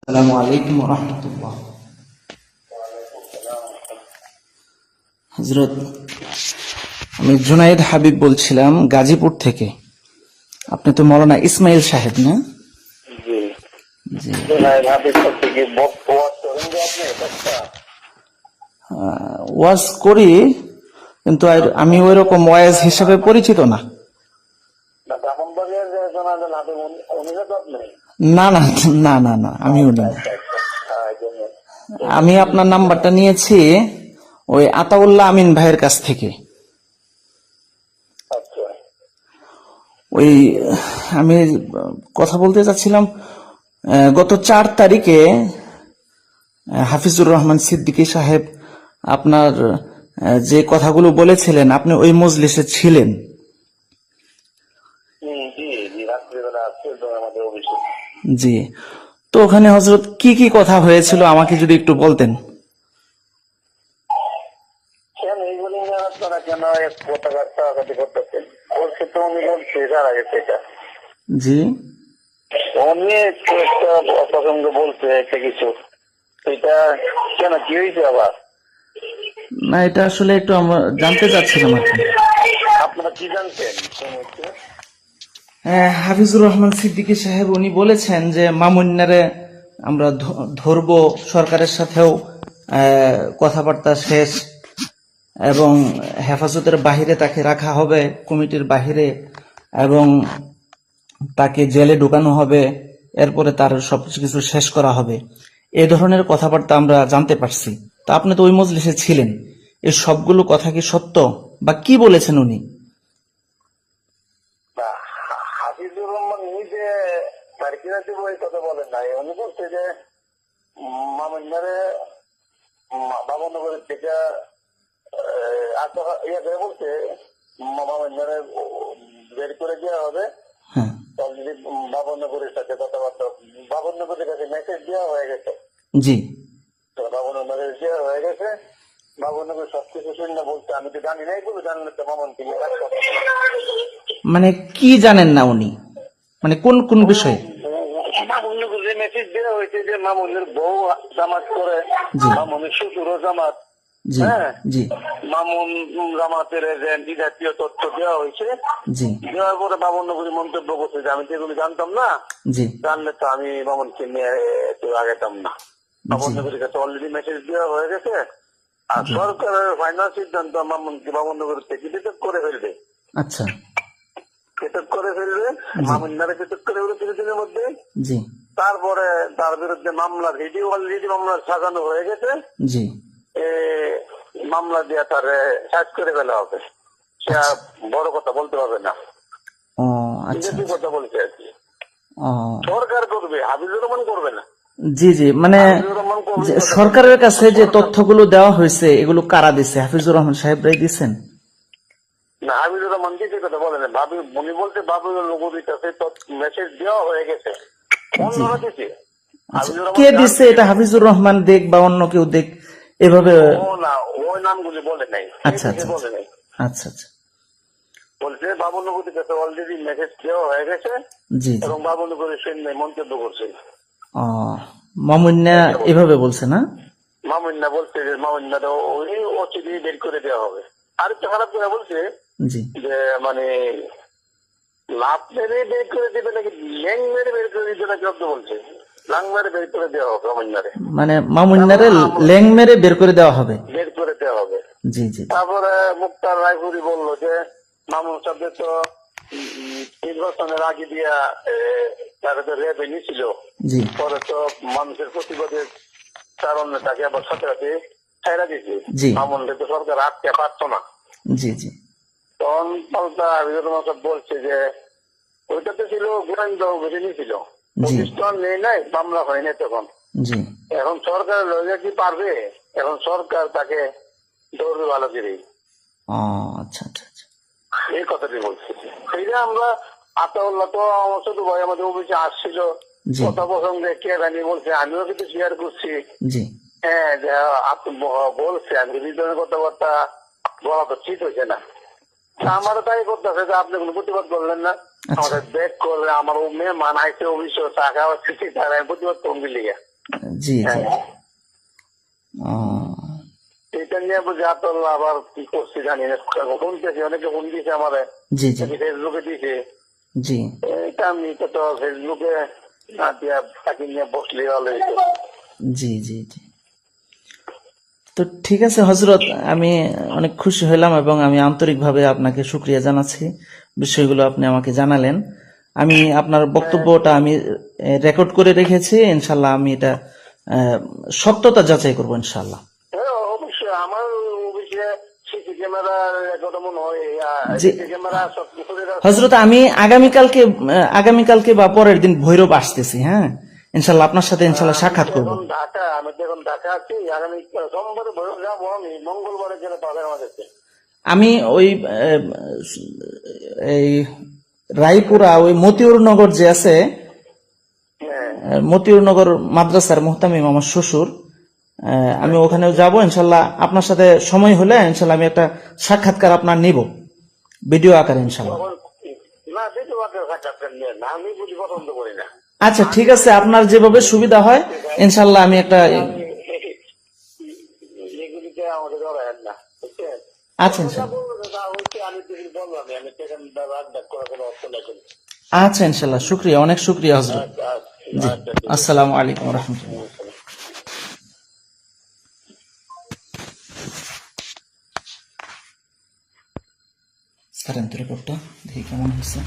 আসসালামু আলাইকুম ওয়া রাহমাতুল্লাহ। হযরত, আমি জুনায়েদ হাবিব বলছিলাম গাজীপুর থেকে। আপনি তো মৌলানা ইসমাইল সাহেব না? জি, জি। জুনায়েদ হাবিব থেকে ওয়াজ করেন যে আপনি একটা ওয়াজ করি, কিন্তু আমি ওই রকম ওয়াজ হিসেবে পরিচিত না। ব্রাহ্মণবাড়িয়ার যে জুনায়েদ হাবিব উনি তো আপনি? না না না না না, আমি উনি না। এই জন্য। আমি আপনার নাম্বারটা নিয়েছি ওই আতাউল্লাহ আমিন ভাইয়ের কাছ থেকে। আচ্ছা, ওই আমি কথা বলতে চাচ্ছিলাম, গত 4 তারিখে হাফিজুর রহমান সিদ্দিকী সাহেব আপনার যে কথাগুলো বলেছিলেন, আপনি ওই মজলিসে ছিলেন। জি জি, রাত্রিবেলা আসছে তো আমাদের অফিসে। জি। তো ওখানে হযরত কি কি কথা হয়েছিল আমাকে যদি একটু বলতেন। কেন এইগুলি নিয়ে আপনারা কেন এক কথাবার্তা আগাতে করতেছেন? বলছে তো উনি বলছে যারা গেছে এটা জি। উনি একটু একটা অপছন্দ বলছে একটা কিছু, এটা কেন কি হয়েছে আবার? না, এটা আসলে একটু আমরা জানতে চাচ্ছিলাম আর কি। আপনারা কি জানতেন? হাফিজুর রহমান সিদ্দিকী সাহেব উনি বলেছেন যে মামুন্নারে আমরা ধরবো, সরকারের সাথেও কথাবার্তা শেষ, এবং হেফাজতের বাহিরে তাকে রাখা হবে, কমিটির বাহিরে, এবং তাকে জেলে ঢুকানো হবে, এরপরে তার সবকিছু শেষ করা হবে। এ ধরনের কথাবার্তা আমরা জানতে পারছি। তা আপনি তো ওই মজলিসে ছিলেন, এই সবগুলো কথা কি সত্য, বা কি বলেছেন উনি? না, হাফিজুর রহমান নিজে সার্কিরাতে বই কথা বলেন নাই। উনি বলছে যে মামুন্নারে বাবনগরের থেকে ইয়ে করে বলছে মামুন্নারে বের করে দেওয়া হবে। হ্যাঁ। অলরেডি বাবনগরের সাথে কথাবার্তা, বাবনগরের কাছে মেসেজ দেওয়া হয়ে গেছে। জি। তো বাবনগরের দেওয়া হয়ে গেছে, বাবনগর সবকিছু শুনে বলছে আমি তো জানি না, এগুলো জানলে তো মামুনকে নিয়ে কাজ করতে হবে। মানে কি জানেন না উনি, মানে কোন কোন বিষয়ে? মামুনকে মেসেজ দেওয়া হয়েছে যে মামুনের বউ জামাত করে, জি। মামুনের শ্বশুরও জামাত। জি। হ্যাঁ, জি। মামুন জামাতের এজেন্ট, এই জাতীয় তথ্য দেওয়া হয়েছে। জি। দেওয়ার পরে বাবনগরী মন্তব্য করছে যে আমি তো এগুলো জানতাম না, জি। জানলে তো আমি মামুনকে নিয়ে একটু আগেতাম না। বাবনগরীর কাছে অলরেডি মেসেজ দেওয়া হয়ে গেছে, আর সরকারের ফাইনাল সিদ্ধান্ত মামুনকে বাবনগরী থেকে পৃথক করে ফেলবে। আচ্ছা। পৃথক করে ফেলবে, মামুন্নারে পৃথক করে ফেলবে কিছুদিনের মধ্যে। জি। তারপরে তার বিরুদ্ধে মামলা রেডি, অলরেডি মামলা সাজানো হয়ে গেছে। জি। মামলা দিয়ে তার সাজ করে ফেলা হবে। সে আর বড় কথা বলতে পারবে না। ও আচ্ছা। বিজেপি কথা বলছে আর কি। ও সরকার করবে, হাফিজুর রহমান করবে না। জি জি, মানে হাফিজুর রহমান করবে যে কথা সরকারের বলছে। কাছে যে তথ্যগুলো দেওয়া হয়েছে, এগুলো কারা দিছে? হাফিজুর রহমান সাহেবরাই দিচ্ছেন? না, হাফিজুর রহমান দিতে কথা বলে না। ভাবি উনি বলতে বাবুর লোকের কাছে মেসেজ দেওয়া হয়ে গেছে, অন্যরা দিচ্ছে। আচ্ছা, হাফিজুর রহমান কে দিছে এটা? হাফিজুর রহমান দেখ বা অন্য কেউ দেখ, এভাবে? ও না, ওই নামগুলি বলে নাই, আচ্ছা আচ্ছা বলে নাই। আচ্ছা আচ্ছা। বলছে বাবুনগরীর কাছে অলরেডি মেসেজ দেওয়া হয়ে গেছে, জি জি। এবং বাবুনগরীর সৈন্য মন্তব্য করছে। ও, মামুন্না এভাবে বলছে না? মামুন্না বলছে যে মামুন্না ওই ওসিডি বের করে দেওয়া হবে। আর একটু খারাপ করে বলছে জি। যে মানে লাভ মেরে বের করে দিবে নাকি ল্যাং মেরে বের করে দিবে নাকি অব্দ বলছে। লাং মেরে বের করে দেওয়া হবে মামুন্নারে, মানে মামুন্নারে ল্যাং মেরে বের করে দেওয়া হবে। বের করে দেওয়া হবে। জি জি। তারপরে মুক্তার রায়পুরি বললো যে মামুন সাহেব তো নির্বাচনের আগে দিয়া তার রেবে নিয়েছিল, জি। পরে তো মানুষের প্রতিবাদের কারণে তাকে আবার সাথে সাথে ছাইরা দিয়েছে। জি। মামুনকে তো সরকার আটকে পারতো না। জি জি। তখন পাল্টা হাবিবুর রহমান সাহেব বলছে যে ওইটাতে ছিল গোয়েন্দা অভিযান ছিল, প্রতিষ্ঠান নেই নাই, মামলা হয়নি তখন। জি। এখন সরকার লয়ে কি পারবে? এখন সরকার তাকে ধরবে ভালো করে, ও আচ্ছা আচ্ছা আচ্ছা। এই কথাটি বলছে। সেই যে আমরা আতাউল্লাহ তো আমার ছোট ভাই আমাদের অফিসে আসছিল, জি। কথা প্রসঙ্গে কে জানি বলছে, আমিও কিন্তু শেয়ার করছি। জি। হ্যাঁ, বলছে আমি হৃদয়ের কথাবার্তা বলা তো ঠিক হয়েছে না। আমারও তাই করতেছে যে আপনি কোনো প্রতিবাদ করলেন না, আমাদের ব্যাক করলে আমার মেয়ে মানাইছে অফিসে চা খাওয়া স্থিতি তারা প্রতিবাদ করুন লিগে। জি জি। হ্যাঁ, ও, এটা নিয়ে বুঝে আতল্লা আবার কি করছি জানি না, শুনতেছি অনেকে ফোন দিয়েছে আমার, জি জি ফেসবুকে দিয়েছে। জি। এটা আমি তো ফেসবুকে না দিয়া তাকে নিয়ে বসলে হলে হইতো। জি জি জি। তো ঠিক আছে হজরত, আমি অনেক খুশি হলাম এবং আমি আন্তরিকভাবে আপনাকে শুক্রিয়া জানাচ্ছি, বিষয়গুলো আপনি আমাকে জানালেন। আমি আপনার বক্তব্যটা আমি রেকর্ড করে রেখেছি, ইনশাল্লাহ আমি এটা সত্যতা যাচাই করবো ইনশাল্লাহ। হ্যাঁ, অবশ্যই আমার অফিসে সিসি ক্যামেরা রেকর্ড মনে হয়, জি সিসি ক্যামেরা সব কিছু হজরত, আমি আগামীকালকে বা পরের দিন ভৈরব আসতেছি, হ্যাঁ ইনশাল্লাহ আপনার সাথে ইনশাল্লাহ আমি সাক্ষাৎ তো করব। এখন ঢাকা, আমি তো এখন ঢাকা আছি, আগামী সোমবারে ভৈরব যাবো, আমি মঙ্গলবারে গেলে পাবেন আমাদেরকে। আমি ওই এই রায়পুরা ওই মতিউর নগর যে আছে, হ্যাঁ, মতিউর নগর মাদ্রাসার মুহতামিম আমার শ্বশুর, আমি ওখানেও যাব ইনশাল্লাহ। আপনার সাথে সময় হলে ইনশাল্লাহ আমি একটা সাক্ষাৎকার আপনার নিব, ভিডিও আকারে ইনশাল্লাহ। তখন না দিতে পারতে সাক্ষাৎকার নিয়ে না, আমি বুঝি পছন্দ করি না। আচ্ছা ঠিক আছে, আপনার যেভাবে সুবিধা হয় ইনশাল্লাহ আমি একটা। আমি এগুলিতে আমাকে ধরেন না, বুঝছেন? আচ্ছা যা ইনশাল্লাহ। বলবো তা হচ্ছে, আমি যদি বললাম আমি সেখানে রাগ ডাক করার কোনো অর্থ নাই কিন্তু। আচ্ছা ইনশাল্লাহ, শুক্রিয়া, অনেক শুক্রিয়া হজরত। আচ্ছা, জি, আচ্ছা, ঠিক আছে। আসসালামু আলাইকুম রহমতুল্লাহ। স্যার রেকর্ডটা দেখি কেমন হয়েছে।